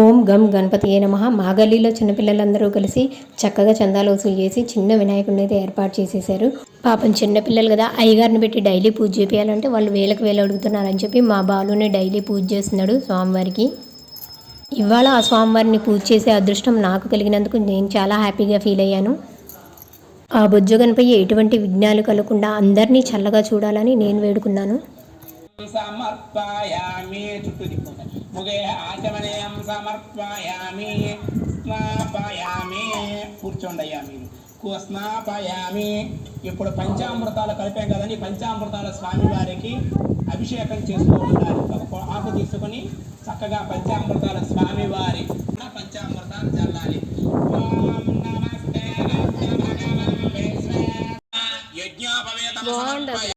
ఓం గం గణపతియే నమః. మా గల్లీలో చిన్నపిల్లలందరూ కలిసి చక్కగా చందాలు వసూలు చేసి చిన్న వినాయకుడిని అయితే ఏర్పాటు చేసేసారు. పాపం చిన్నపిల్లలు కదా, అయ్యగారిని పెట్టి డైలీ పూజ చేయాలంటే వాళ్ళు వేలకు వేలు అడుగుతున్నారని చెప్పి మా బాలుని డైలీ పూజ చేస్తున్నాడు స్వామివారికి. ఇవాళ ఆ స్వామివారిని పూజ చేసే అదృష్టం నాకు కలిగినందుకు నేను చాలా హ్యాపీగా ఫీల్ అయ్యాను. ఆ బొజ్జగన్పై ఎటువంటి విఘ్నాలు కలగకుండా అందరినీ చల్లగా చూడాలని నేను వేడుకున్నాను. సమర్పయామి చుట్టూ తిప్పుకుంటాను ముగే ఆచమనీయం సమర్పయామి స్నాపయామి కూర్చోండి అయ్యా మీరు స్నాపయామి. ఇప్పుడు పంచామృతాలు కలిపాం కదండి, పంచామృతాల స్వామి వారికి అభిషేకం చేస్తూ ఉండాలి. ఒక ఆకు తీసుకొని చక్కగా పంచామృతాల స్వామి వారి పంచామృతాలు చల్లాలి.